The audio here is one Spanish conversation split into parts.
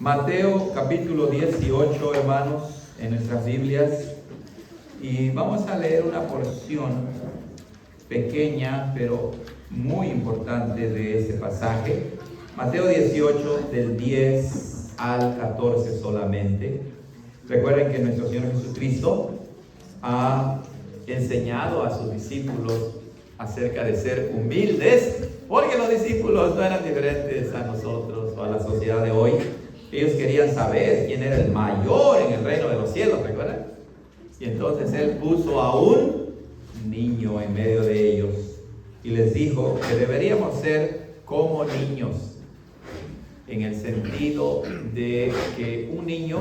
Mateo capítulo 18, hermanos, en nuestras Biblias. Y vamos a leer una porción pequeña, pero muy importante de este pasaje. Mateo 18, del 10 al 14 solamente. Recuerden que nuestro Señor Jesucristo ha enseñado a sus discípulos acerca de ser humildes, porque los discípulos no eran diferentes a nosotros o a la sociedad de hoy. Ellos querían saber quién era el mayor en el reino de los cielos, ¿recuerdan? Y entonces Él puso a un niño en medio de ellos y les dijo que deberíamos ser como niños, en el sentido de que un niño,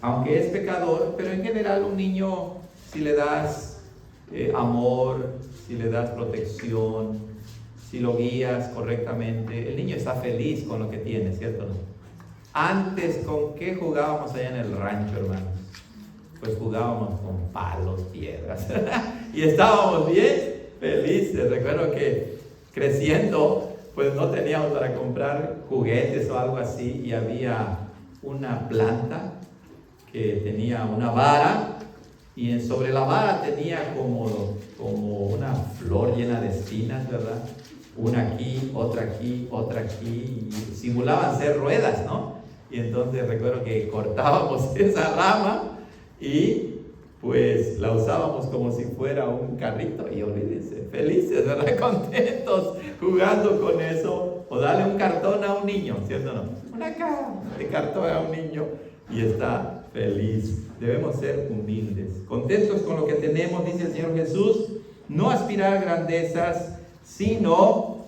aunque es pecador, pero en general un niño, si le das amor, si le das protección, si lo guías correctamente, el niño está feliz con lo que tiene, ¿cierto? Antes, ¿con qué jugábamos allá en el rancho, hermanos? Pues jugábamos con palos, piedras, y estábamos bien felices. Recuerdo que creciendo, pues no teníamos para comprar juguetes o algo así, y había una planta que tenía una vara, y sobre la vara tenía como una flor llena de espinas, ¿verdad? Una aquí, otra aquí, otra aquí, y simulaban ser ruedas, ¿no? Y entonces recuerdo que cortábamos esa rama y pues la usábamos como si fuera un carrito, y olvídense, felices, ¿verdad? Contentos, jugando con eso. O darle un cartón a un niño, ¿cierto o no? Una caja de cartón a un niño y está feliz. Debemos ser humildes, contentos con lo que tenemos, dice el Señor Jesús, no aspirar a grandezas, sino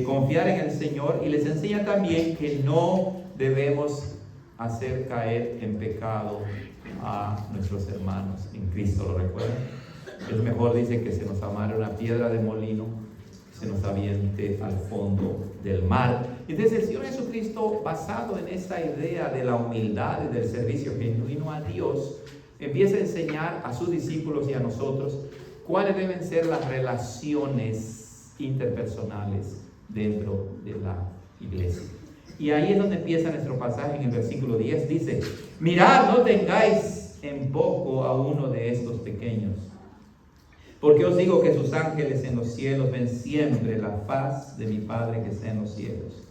confiar en el Señor. Y les enseña también que no debemos hacer caer en pecado a nuestros hermanos en Cristo, ¿lo recuerdan? Es mejor, dice, que se nos amarre una piedra de molino, que se nos aviente al fondo del mar. Y entonces el Señor Jesucristo, basado en esta idea de la humildad y del servicio genuino a Dios, empieza a enseñar a sus discípulos y a nosotros cuáles deben ser las relaciones interpersonales dentro de la iglesia. Y ahí es donde empieza nuestro pasaje en el versículo 10. Dice: mirad, no tengáis en poco a uno de estos pequeños, porque os digo que sus ángeles en los cielos ven siempre la faz de mi Padre que está en los cielos.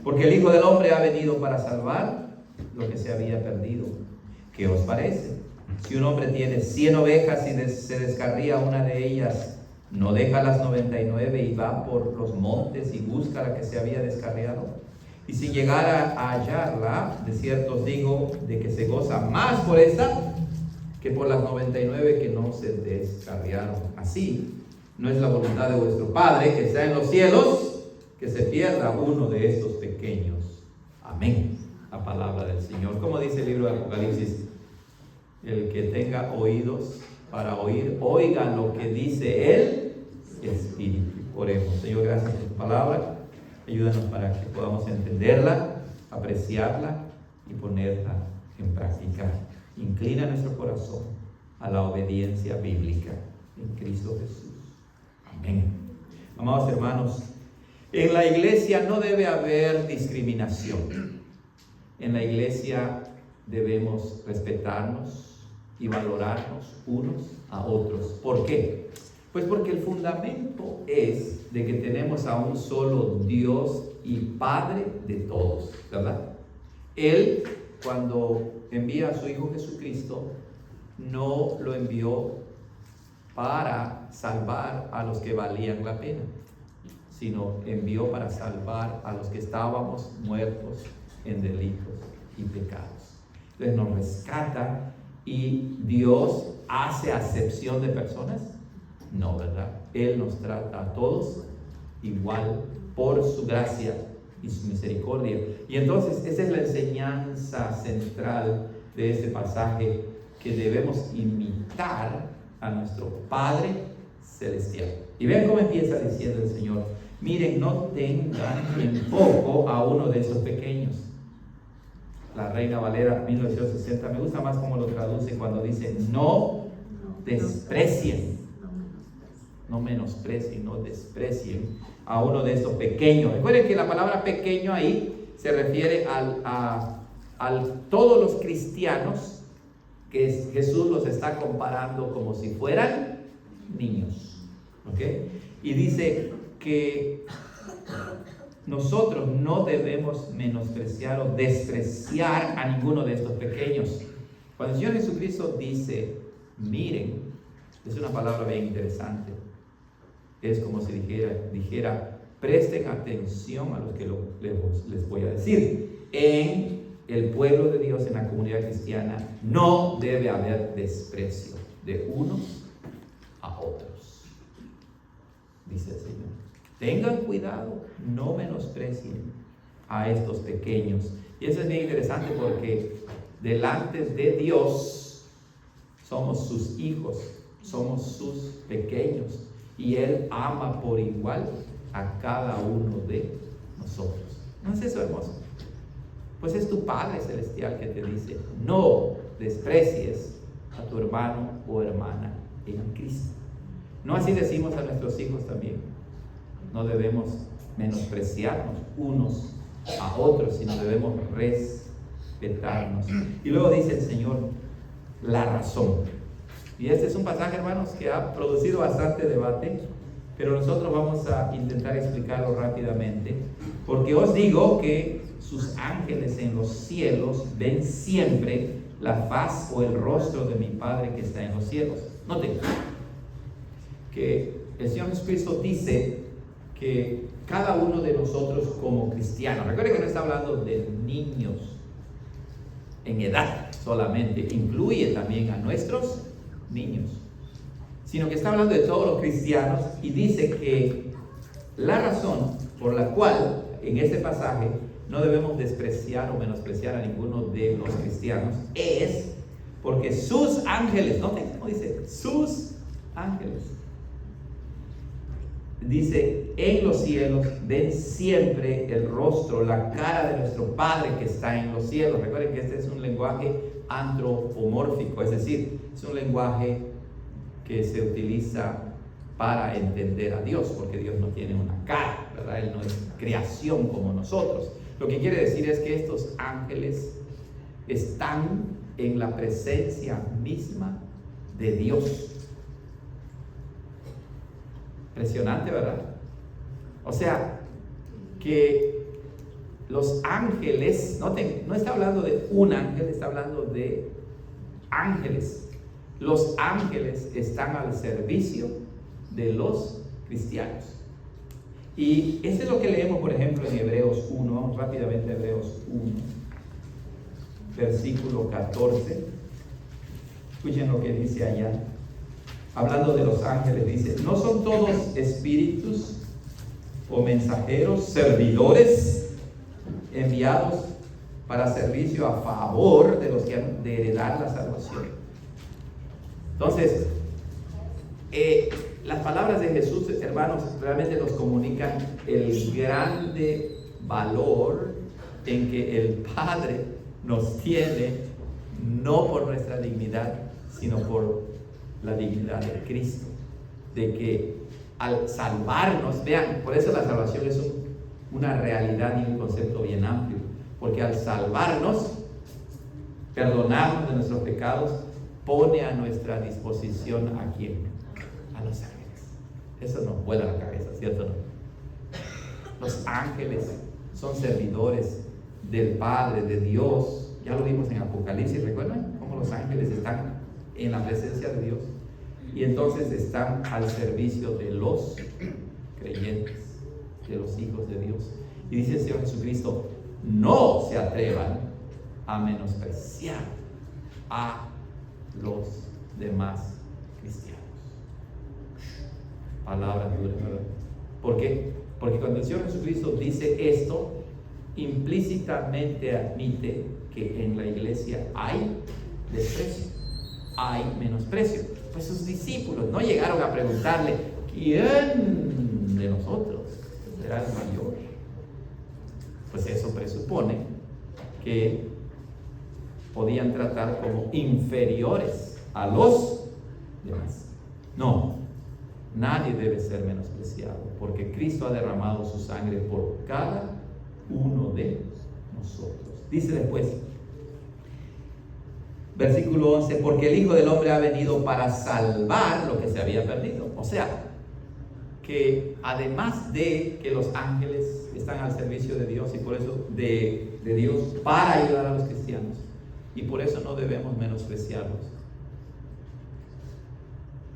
Porque el Hijo del Hombre ha venido para salvar lo que se había perdido. ¿Qué os parece? Si un hombre tiene 100 ovejas y se descarría una de ellas, ¿no deja las 99 y va por los montes y busca la que se había descarriado? Y si llegara a hallarla, de cierto os digo, de que se goza más por esa que por las 99 que no se descarriaron. Así, no es la voluntad de vuestro Padre que está en los cielos, que se pierda uno de estos pequeños. Amén. La palabra del Señor. Como dice el libro de Apocalipsis: el que tenga oídos para oír, oigan lo que dice el Espíritu. Oremos. Señor, gracias por tu palabra. Ayúdanos para que podamos entenderla, apreciarla y ponerla en práctica. Inclina nuestro corazón a la obediencia bíblica en Cristo Jesús. Amén. Amados hermanos, en la iglesia no debe haber discriminación. En la iglesia debemos respetarnos y valorarnos unos a otros. ¿Por qué? Pues porque el fundamento es de que tenemos a un solo Dios y Padre de todos, ¿verdad? Él, cuando envía a su Hijo Jesucristo, no lo envió para salvar a los que valían la pena, sino envió para salvar a los que estábamos muertos en delitos y pecados. Entonces nos rescata. ¿Y Dios hace acepción de personas? No, ¿verdad? Él nos trata a todos igual por su gracia y su misericordia. Y entonces esa es la enseñanza central de este pasaje, que debemos imitar a nuestro Padre Celestial. Y vean cómo empieza diciendo el Señor: miren, no tengan en poco a uno de esos pequeños. La Reina Valera 1960 me gusta más cómo lo traduce cuando dice: no desprecien, no menosprecien, no desprecien a uno de estos pequeños. Recuerden que la palabra pequeño ahí se refiere a todos los cristianos que Jesús los está comparando como si fueran niños. ¿Ok? Y dice que nosotros no debemos menospreciar o despreciar a ninguno de estos pequeños. Cuando el Señor Jesucristo dice, miren, es una palabra bien interesante. Es como si dijera, presten atención a lo que les voy a decir. En el pueblo de Dios, en la comunidad cristiana, no debe haber desprecio de unos a otros, dice el Señor. Tengan cuidado, no menosprecien a estos pequeños. Y eso es bien interesante porque delante de Dios somos sus hijos, somos sus pequeños, y Él ama por igual a cada uno de nosotros. ¿No es eso hermoso? Pues es tu Padre Celestial que te dice, no desprecies a tu hermano o hermana en Cristo. No así decimos a nuestros hijos también. No debemos menospreciarnos unos a otros, sino debemos respetarnos. Y luego dice el Señor, la razón. Y este es un pasaje, hermanos, que ha producido bastante debate, pero nosotros vamos a intentar explicarlo rápidamente, porque os digo que sus ángeles en los cielos ven siempre la faz o el rostro de mi Padre que está en los cielos. Noten que el Señor Jesucristo dice que cada uno de nosotros como cristianos, recuerden que no está hablando de niños en edad solamente, incluye también a nuestros niños, sino que está hablando de todos los cristianos, y dice que la razón por la cual en este pasaje no debemos despreciar o menospreciar a ninguno de los cristianos es porque sus ángeles, noten cómo dice, sus ángeles, dice, en los cielos ven siempre el rostro, la cara de nuestro Padre que está en los cielos. Recuerden que este es un lenguaje antropomórfico, es decir, es un lenguaje que se utiliza para entender a Dios, porque Dios no tiene una cara, ¿verdad? Él no es creación como nosotros. Lo que quiere decir es que estos ángeles están en la presencia misma de Dios. Impresionante, ¿verdad? O sea, que los ángeles, noten, no está hablando de un ángel, está hablando de ángeles. Los ángeles están al servicio de los cristianos. Y eso es lo que leemos, por ejemplo, en Hebreos 1. Vamos rápidamente a Hebreos 1, versículo 14. Escuchen lo que dice allá. Hablando de los ángeles, dice, ¿no son todos espíritus o mensajeros, servidores, enviados para servicio a favor de los que han de heredar la salvación? Entonces, las palabras de Jesús, hermanos, realmente nos comunican el grande valor en que el Padre nos tiene, no por nuestra dignidad, sino por la dignidad de Cristo. De que al salvarnos, vean, por eso la salvación es una realidad y un concepto bien amplio, porque al salvarnos, perdonarnos de nuestros pecados, pone a nuestra disposición ¿a quién? A los ángeles. Eso nos vuela la cabeza, ¿cierto? Los ángeles son servidores del Padre, de Dios. Ya lo vimos en Apocalipsis, ¿recuerdan? Cómo los ángeles están en la presencia de Dios y entonces están al servicio de los creyentes, de los hijos de Dios. Y dice el Señor Jesucristo, no se atrevan a menospreciar a los demás cristianos. Palabra dura, ¿verdad? ¿Por qué? Porque cuando el Señor Jesucristo dice esto, implícitamente admite que en la iglesia hay desprecio, hay menosprecio. Pues sus discípulos no llegaron a preguntarle, ¿quién de nosotros será el mayor? Pues eso presupone que podían tratar como inferiores a los demás. No, nadie debe ser menospreciado, porque Cristo ha derramado su sangre por cada uno de nosotros. Dice después, versículo 11, porque el Hijo del Hombre ha venido para salvar lo que se había perdido. O sea, que además de que los ángeles están al servicio de Dios y por eso de Dios para ayudar a los cristianos, y por eso no debemos menospreciarlos.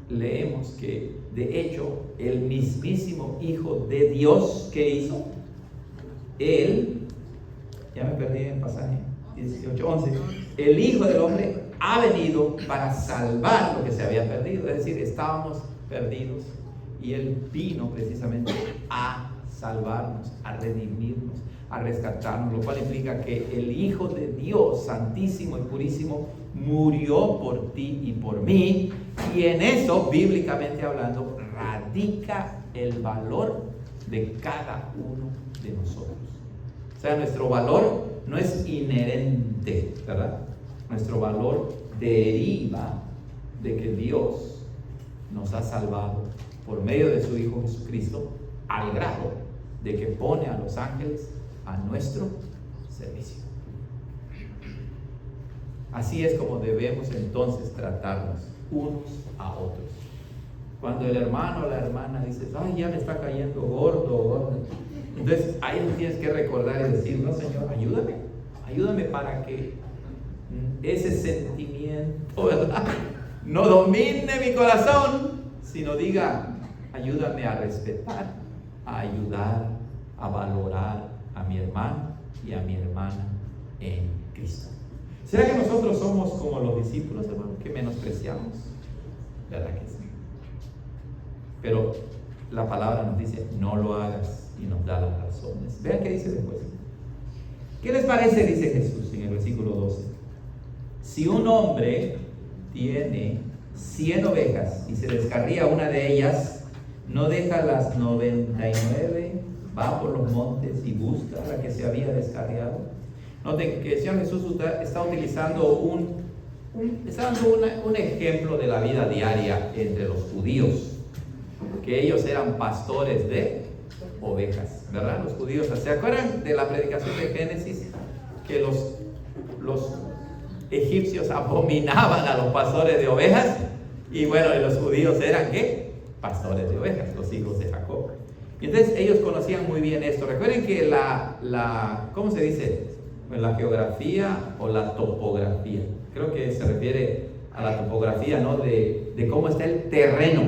Leemos que de hecho el mismísimo Hijo de Dios, ¿qué hizo? Él, ya me perdí en el pasaje 18, 11, el Hijo del Hombre ha venido para salvar lo que se había perdido. Es decir, estábamos perdidos y Él vino precisamente a salvarnos, a redimirnos, a rescatarnos, lo cual implica que el Hijo de Dios Santísimo y Purísimo murió por ti y por mí, y en eso, bíblicamente hablando, radica el valor de cada uno de nosotros. O sea, nuestro valor no es inherente, ¿verdad? Nuestro valor deriva de que Dios nos ha salvado por medio de su Hijo Jesucristo, al grado de que pone a los ángeles a nuestro servicio. Así es como debemos entonces tratarnos unos a otros. Cuando el hermano o la hermana dice, ay, ya me está cayendo gordo o gorda, entonces ahí tienes que recordar y decir, no, Señor, ayúdame para que ese sentimiento, ¿verdad?, no domine mi corazón, sino diga, ayúdame a respetar, a ayudar, a valorar a mi hermano y a mi hermana en Cristo. ¿Será que nosotros somos como los discípulos, hermano, que menospreciamos? ¿Verdad que sí? Pero la palabra nos dice, no lo hagas, y nos da las razones. Vean qué dice después. ¿Qué les parece? Dice Jesús en el versículo 12. Si un hombre tiene 100 ovejas y se descarría una de ellas, no deja las 99, va por los montes y busca la que se había descarriado. Noten que el Señor Jesús está utilizando está dando un ejemplo de la vida diaria entre los judíos, que ellos eran pastores de ovejas, ¿verdad? Los judíos, ¿se acuerdan de la predicación de Génesis? Que los egipcios abominaban a los pastores de ovejas, y bueno, los judíos eran ¿qué? Pastores de ovejas, los hijos de Jacob. Y entonces ellos conocían muy bien esto. Recuerden que ¿cómo se dice? La geografía o la topografía. Creo que se refiere a la topografía, ¿no? De cómo está el terreno.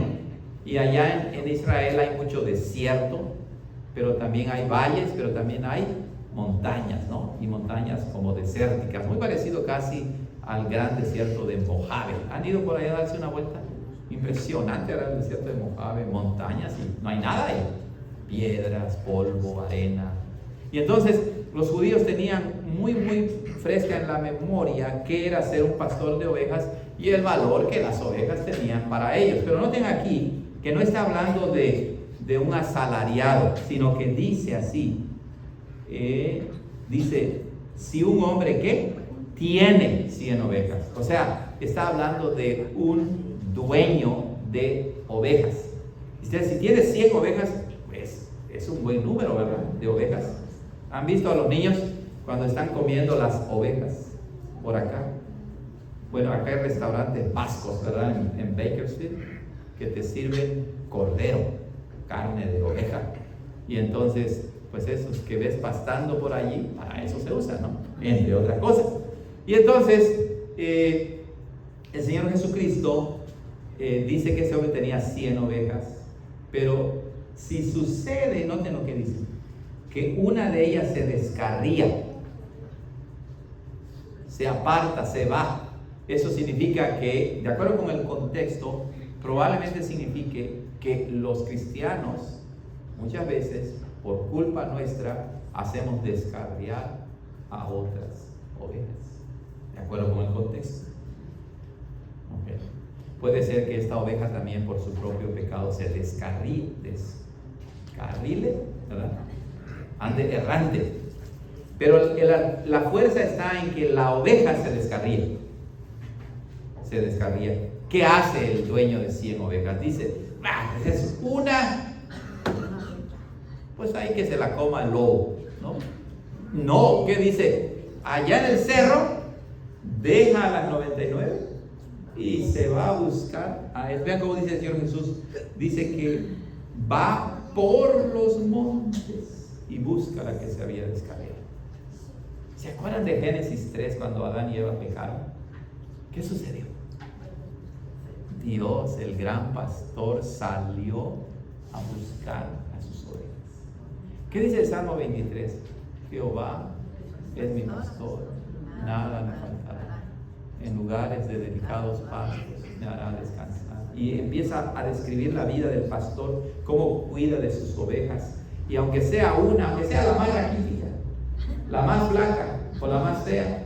Y allá en Israel hay mucho desierto, pero también hay valles, pero también hay montañas, ¿no? Y montañas como desérticas, muy parecido casi al gran desierto de Mojave. ¿Han ido por allá a darse una vuelta? Impresionante era el desierto de Mojave, montañas y no hay nada ahí. Piedras, polvo, arena. Y entonces los judíos tenían muy fresca en la memoria qué era ser un pastor de ovejas y el valor que las ovejas tenían para ellos. Pero noten aquí que no está hablando de un asalariado, sino que dice así, dice, si un hombre ¿qué? Tiene 100 ovejas. O sea, está hablando de un dueño de ovejas. Si tiene 100 ovejas, pues es un buen número, ¿verdad? De ovejas. ¿Han visto a los niños cuando están comiendo las ovejas por acá? Bueno, acá hay restaurantes vascos, ¿verdad? En Bakersfield, que te sirven cordero, carne de oveja. Y entonces, pues esos que ves pastando por allí, para eso se usa, ¿no? Entre otras cosas. Y entonces, el Señor Jesucristo dice que ese hombre tenía 100 ovejas. Pero si sucede, noten lo que dice, que una de ellas se descarría, se aparta, se va. Eso significa que, de acuerdo con el contexto, probablemente signifique que los cristianos, muchas veces, por culpa nuestra, hacemos descarriar a otras ovejas. De acuerdo con el contexto. Okay. Puede ser que esta oveja también, por su propio pecado, se descarrile, ¿verdad? Ande errante. Pero la fuerza está en que la oveja se descarría. Se descarría. ¿Qué hace el dueño de 100 ovejas? Dice, es una, pues hay que se la coma el lobo, ¿no? No, ¿qué dice? Allá en el cerro, deja a las 99 y se va a buscar a él. Vean cómo dice el Señor Jesús. Dice que va por los montes y busca la que se había descarriado. ¿Se acuerdan de Génesis 3 cuando Adán y Eva pecaron? ¿Qué sucedió? Dios, el gran pastor, salió a buscar a sus ovejas. ¿Qué dice el Salmo 23? Jehová es mi pastor, nada me faltará. En lugares de delicados pastos me hará descansar. Y empieza a describir la vida del pastor, cómo cuida de sus ovejas. Y aunque sea la más raquítica, la más flaca o la más fea,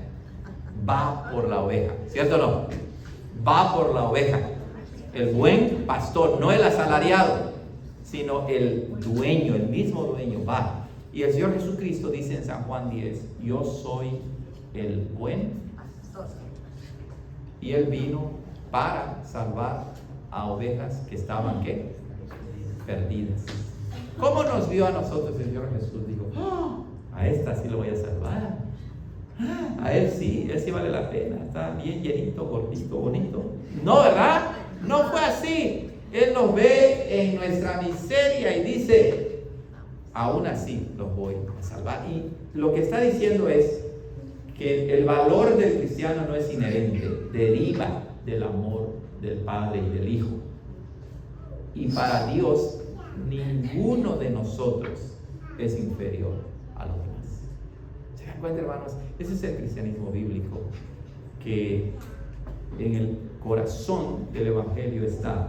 va por la oveja. ¿Cierto o no? Va por la oveja. El buen pastor, no el asalariado, sino el dueño, el mismo dueño va. Y el Señor Jesucristo dice en San Juan 10, yo soy el buen pastor. Y Él vino para salvar a ovejas que estaban, ¿qué? Perdidas. ¿Cómo nos vio a nosotros el Señor Jesús? Dijo, a esta sí lo voy a salvar. A Él sí vale la pena. Está bien llenito, gordito, bonito. No, ¿verdad? No fue así. Él nos ve en nuestra miseria y dice, aún así los voy a salvar. Y lo que está diciendo es que el valor del cristiano no es inherente, deriva del amor del Padre y del Hijo. Y para Dios, ninguno de nosotros es inferior a los demás. ¿Se dan cuenta, hermanos? Ese es el cristianismo bíblico, que en el corazón del Evangelio está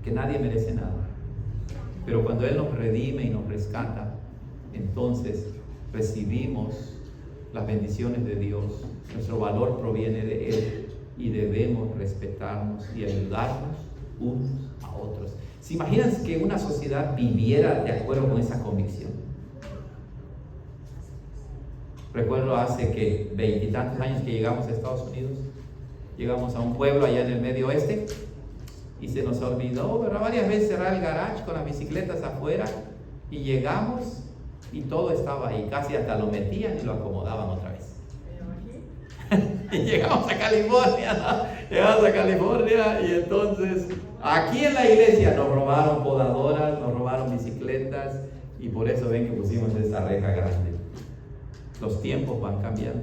que nadie merece nada, pero cuando Él nos redime y nos rescata, entonces recibimos las bendiciones de Dios. Nuestro valor proviene de Él y debemos respetarnos y ayudarnos unos a otros. ¿Se imaginan que una sociedad viviera de acuerdo con esa convicción? Recuerdo hace que 20 y tantos años que llegamos a Estados Unidos, llegamos a un pueblo allá en el medio oeste y se nos olvidó, pero varias veces cerrar el garage con las bicicletas afuera y llegamos y todo estaba ahí, casi hasta lo metían y lo acomodaban otra vez. Y llegamos a California, ¿no? Llegamos a California y entonces aquí en la iglesia nos robaron podadoras, nos robaron bicicletas y por eso ven que pusimos esta reja grande. Los tiempos van cambiando.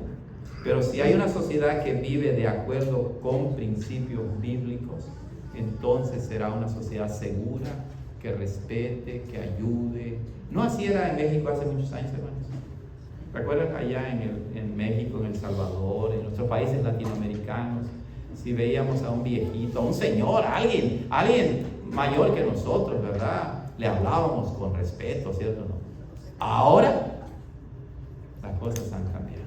Pero si hay una sociedad que vive de acuerdo con principios bíblicos, entonces será una sociedad segura, que respete, que ayude. No así era en México hace muchos años, hermanos. ¿Recuerdan allá en México, en El Salvador, en nuestros países latinoamericanos? Si veíamos a un viejito, a un señor, a alguien mayor que nosotros, ¿verdad? Le hablábamos con respeto, ¿cierto? ¿No? Ahora las cosas han cambiado.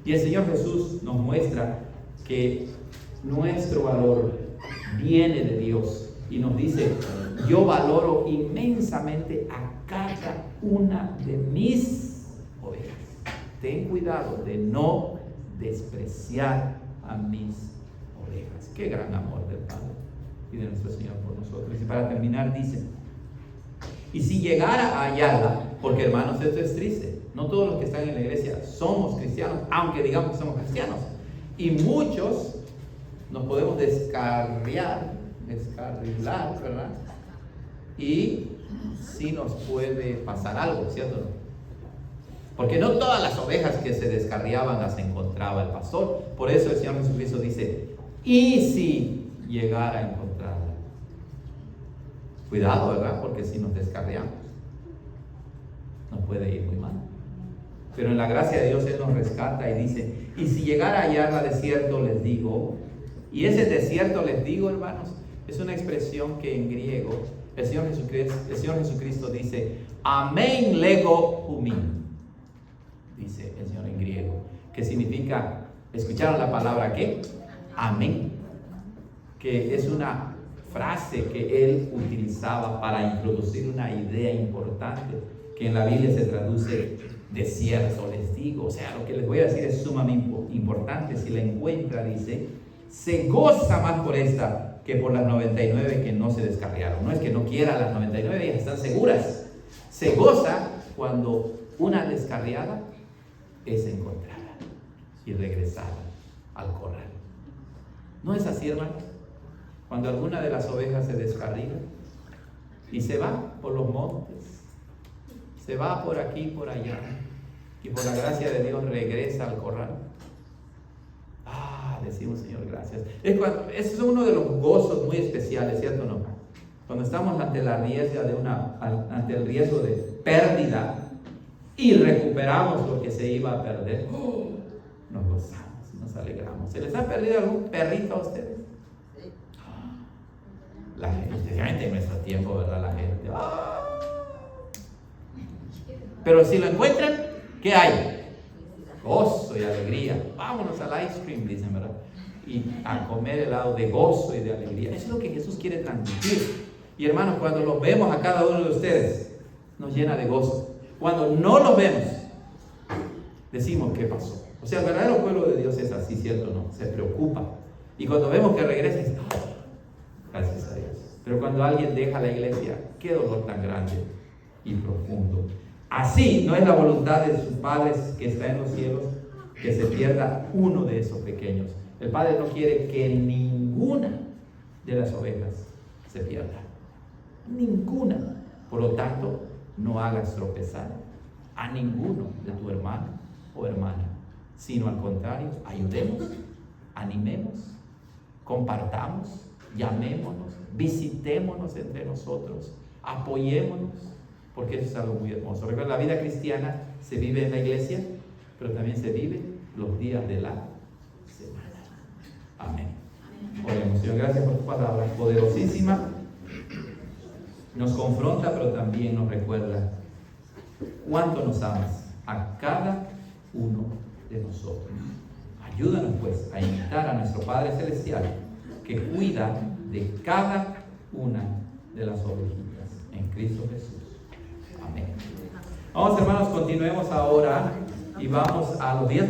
Y el Señor Jesús nos muestra que nuestro valor viene de Dios y nos dice, yo valoro inmensamente a cada una de mis ovejas. Ten cuidado de no despreciar a mis ovejas. Qué gran amor del Padre y de nuestro Señor por nosotros. Y para terminar dice, y si llegara a hallarla, porque hermanos, esto es triste, no todos los que están en la iglesia somos cristianos, aunque digamos que somos cristianos, y muchos nos podemos descarrilar, ¿verdad? Y sí nos puede pasar algo, ¿cierto? Porque no todas las ovejas que se descarriaban las encontraba el pastor. Por eso el Señor Jesucristo dice, y si llegara a encontrarla. Cuidado, ¿verdad? Porque si nos descarriamos, nos puede ir muy mal. Pero en la gracia de Dios Él nos rescata y dice, y si llegara a hallarla desierto, les digo. Y ese desierto, les digo, hermanos, es una expresión que en griego el Señor Jesucristo dice, amen lego humin, dice el Señor en griego, que significa, ¿escucharon la palabra qué? Amén, que es una frase que Él utilizaba para introducir una idea importante, que en la Biblia se traduce desierto, les digo. O sea, lo que les voy a decir es sumamente importante. Si la encuentra, dice, se goza más por esta que por las 99 que no se descarriaron. No es que no quiera las 99, ellas están seguras. Se goza cuando una descarriada es encontrada y regresada al corral. ¿No es así, hermanos? Cuando alguna de las ovejas se descarrila y se va por los montes, se va por aquí, por allá, y por la gracia de Dios regresa al corral. Decimos, Señor, gracias. Eso es uno de los gozos muy especiales, ¿cierto o no? Cuando estamos ante el riesgo de pérdida y recuperamos lo que se iba a perder, nos gozamos, nos alegramos. ¿Se les ha perdido algún perrito a ustedes? La gente, especialmente en nuestro tiempo, ¿verdad? La gente. Pero si lo encuentran, ¿qué hay? Gozo y alegría. Vámonos al ice cream, dicen, ¿verdad? Y a comer helado de gozo y de alegría. Eso es lo que Jesús quiere transmitir. Y hermanos, cuando los vemos a cada uno de ustedes, nos llena de gozo. Cuando no los vemos, decimos, ¿qué pasó? O sea, el verdadero pueblo de Dios es así, ¿cierto o no? Se preocupa. Y cuando vemos que regresa, dice, gracias a Dios. Pero cuando alguien deja la iglesia, qué dolor tan grande y profundo. Así no es la voluntad de sus padres que está en los cielos, que se pierda uno de esos pequeños. El Padre no quiere que ninguna de las ovejas se pierda. Ninguna. Por lo tanto, no hagas tropezar a ninguno de tu hermano o hermana, sino al contrario, ayudemos, animemos, compartamos, llamémonos, visitémonos entre nosotros, apoyémonos, porque eso es algo muy hermoso. Recuerda, la vida cristiana se vive en la iglesia, pero también se vive los días de la semana. Amén. Oremos. Señor, gracias por tu palabra poderosísima. Nos confronta, pero también nos recuerda cuánto nos amas a cada uno de nosotros. Ayúdanos pues a imitar a nuestro Padre Celestial, que cuida de cada una de las ovejitas en Cristo Jesús. Amén. Vamos, hermanos, continuemos ahora y vamos a los 10